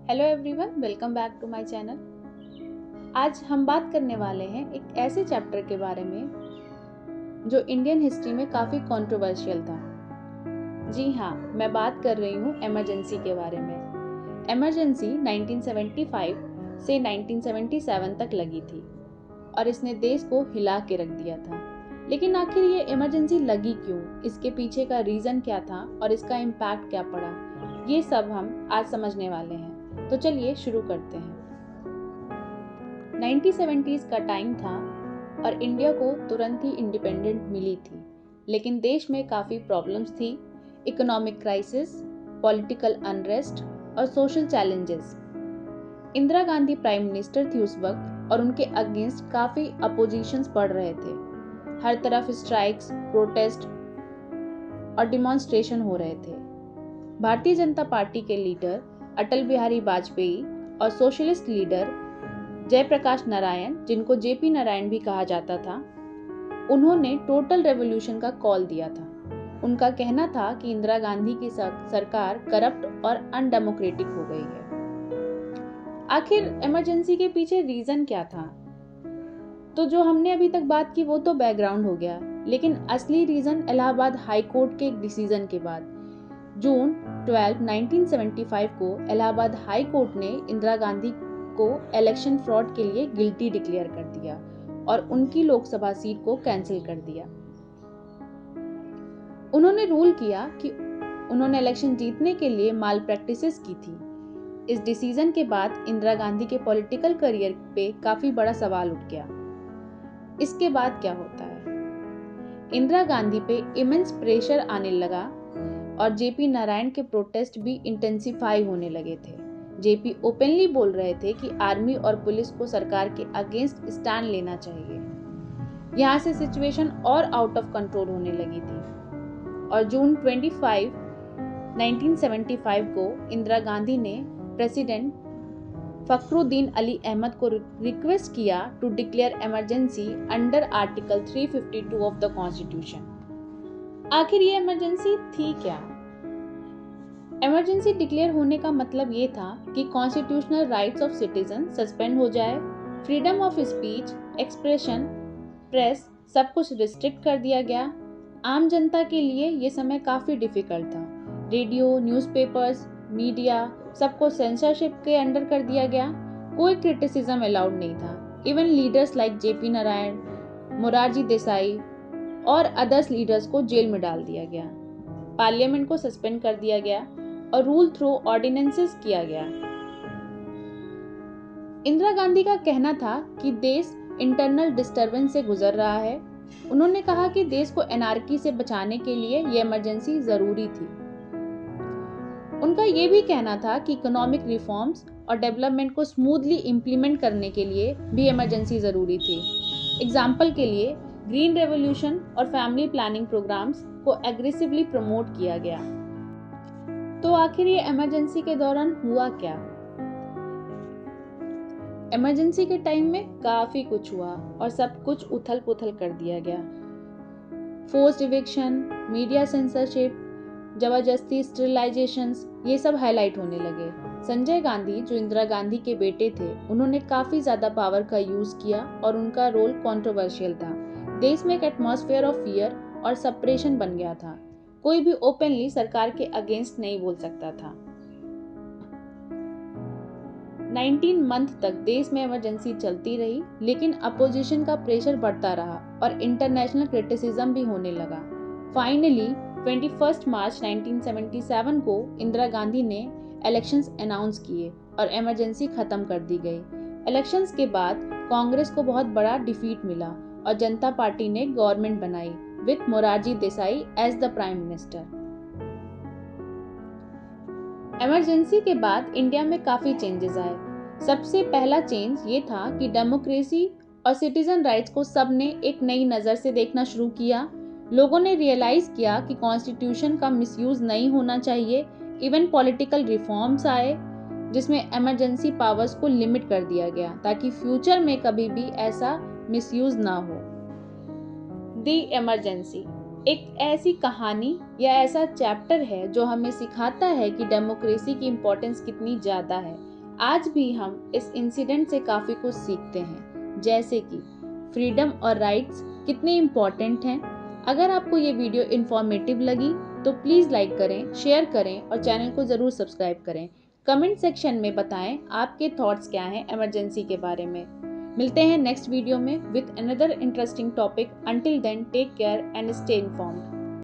Hello everyone, welcome back to my channel. आज हम बात करने वाले हैं एक ऐसे चैप्टर के बारे में जो इंडियन हिस्ट्री में काफ़ी कंट्रोवर्शियल था। जी हाँ, मैं बात कर रही हूँ इमरजेंसी के बारे में। इमरजेंसी 1975 से 1977 तक लगी थी और इसने देश को हिला के रख दिया था। लेकिन आखिर ये इमरजेंसी लगी क्यों, इसके पीछे का रीज़न क्या था और इसका इम्पैक्ट क्या पड़ा, ये सब हम आज समझने वाले हैं। तो चलिए शुरू करते हैं। 1970s का टाइम था और इंडिया को तुरंत ही इंडिपेंडेंट मिली थी, लेकिन देश में काफ़ी प्रॉब्लम्स थी। इकोनॉमिक क्राइसिस, पॉलिटिकल अनरेस्ट और social challenges. Indira Gandhi prime minister थी उस वक्त और उनके अगेंस्ट काफ़ी अपोजिशंस बढ़ रहे थे। हर तरफ स्ट्राइक्स, प्रोटेस्ट और डिमॉन्स्ट्रेशन हो रहे थे। भारतीय जनता पार्टी के लीडर अटल बिहारी वाजपेयी और सोशलिस्ट लीडर जयप्रकाश नारायण, जिनको जेपी नारायण भी कहा जाता था, उन्होंने टोटल रेवोल्यूशन का कॉल दिया था। उनका कहना था कि इंदिरा गांधी की सरकार करप्ट और अनडेमोक्रेटिक हो गई है। आखिर इमरजेंसी के पीछे रीजन क्या था? तो जो हमने अभी तक बात की वो तो बैकग्राउंड हो गया, लेकिन असली रीजन इलाहाबाद हाई कोर्ट के एक डिसीजन के बाद जून 12, 1975 को इलाहाबाद हाई कोर्ट ने इंदिरा गांधी को इलेक्शन फ्रॉड के लिए गिल्टी डिक्लेयर कर दिया और उनकी लोकसभा सीट को कैंसिल कर दिया। उन्होंने रूल किया कि उन्होंने इलेक्शन जीतने के लिए माल प्रैक्टिसेस की थी। इस डिसीजन के बाद इंदिरा गांधी के पॉलिटिकल करियर पे काफी बड़ा सवाल उठ गया। इसके बाद क्या होता है? इंदिरा गांधी पे इमेंस प्रेशर आने लगा और जेपी नारायण के प्रोटेस्ट भी इंटेंसिफाई होने लगे थे। जेपी ओपनली बोल रहे थे कि आर्मी और पुलिस को सरकार के अगेंस्ट स्टैंड लेना चाहिए। यहाँ से सिचुएशन और आउट ऑफ कंट्रोल होने लगी थी और जून 25, 1975 को इंदिरा गांधी ने प्रेसिडेंट फखरुद्दीन अली अहमद को रिक्वेस्ट किया to declare emergency under article 352 of the constitution. आखिर ये इमरजेंसी थी क्या? इमरजेंसी डिक्लेयर होने का मतलब ये था कि constitutional rights of citizen suspend हो जाए, freedom of speech, expression, press सब कुछ रिस्ट्रिक्ट कर दिया गया। आम जनता के लिए ये समय काफ़ी डिफिकल्ट था। रेडियो, न्यूज़पेपर्स, मीडिया सबको सेंसरशिप के अंडर कर दिया गया। कोई क्रिटिसिज्म अलाउड नहीं था। Even leaders like JP Narayan, Morarji Desai और अदर्स लीडर्स को जेल में डाल दिया गया। पार्लियामेंट को सस्पेंड कर दिया गया और रूल थ्रू ऑर्डिनेंसेस किया गया। इंदिरा गांधी का कहना था कि देश इंटरनल डिस्टरबेंस से गुजर रहा है। उन्होंने कहा कि देश को एनार्की से बचाने के लिए यह इमरजेंसी जरूरी थी। उनका यह भी कहना था कि इकोनॉमिक रिफॉर्म्स और डेवलपमेंट को स्मूथली इम्प्लीमेंट करने के लिए भी इमरजेंसी जरूरी थी। एग्जाम्पल के लिए ग्रीन रेवोल्यूशन और फैमिली प्लानिंग प्रोग्राम्स को एग्रेसिवली प्रमोट किया गया। तो आखिर ये इमरजेंसी के दौरान हुआ क्या? इमरजेंसी के टाइम में काफी कुछ हुआ और सब कुछ उथल पुथल कर दिया गया। फोर्स्ड इविक्शन, मीडिया सेंसरशिप, जबरदस्ती स्टरलाइजेशंस, ये सब हाईलाइट होने लगे। संजय गांधी, जो इंदिरा गांधी के बेटे थे, उन्होंने काफी ज्यादा पावर का यूज किया और उनका रोल कंट्रोवर्शियल था। देश में एक एटमॉस्फेयर ऑफ फियर और सप्रेशन बन गया था। कोई भी ओपनली सरकार के अगेंस्ट नहीं बोल सकता था। 19 मंथ तक देश में इमरजेंसी चलती रही, लेकिन अपोजिशन का प्रेशर बढ़ता रहा और इंटरनेशनल क्रिटिसिज्म भी होने लगा। फाइनली 21 मार्च 1977 को इंदिरा गांधी ने इलेक्शंस अनाउंस किए और इमरजेंसी खत्म कर दी गई। इलेक्शंस के बाद कांग्रेस को बहुत बड़ा डिफीट मिला और जनता पार्टी ने गवर्नमेंट बनाई with Morarji Desai as the prime minister. Emergency के बाद इंडिया में काफी चेंजेस आए। सबसे पहला चेंज ये था कि डेमोक्रेसी और सिटीजन राइट्स को सबने एक नई नज़र से देखना शुरू किया। लोगों ने रियलाइज किया कि कॉन्स्टिट्यूशन का मिसयूज नहीं होना चाहिए। इवन पॉलिटिकल रिफॉर्म्स आए जिसमें इमरजेंसी पावर्स को लिमिट कर दिया गया ताकि फ्यूचर में कभी भी ऐसा मिसयूज ना हो। द इमरजेंसी एक ऐसी कहानी या ऐसा चैप्टर है जो हमें सिखाता है कि डेमोक्रेसी की इम्पोर्टेंस कितनी ज़्यादा है। आज भी हम इस इंसिडेंट से काफ़ी कुछ सीखते हैं, जैसे कि फ्रीडम और राइट्स कितने इम्पॉर्टेंट हैं। अगर आपको ये वीडियो इन्फॉर्मेटिव लगी तो प्लीज़ लाइक करें, शेयर करें और चैनल को ज़रूर सब्सक्राइब करें। कमेंट सेक्शन में बताएं आपके थॉट्स क्या हैं इमरजेंसी के बारे में। मिलते हैं नेक्स्ट वीडियो में with another interesting topic. Until then take care and stay informed.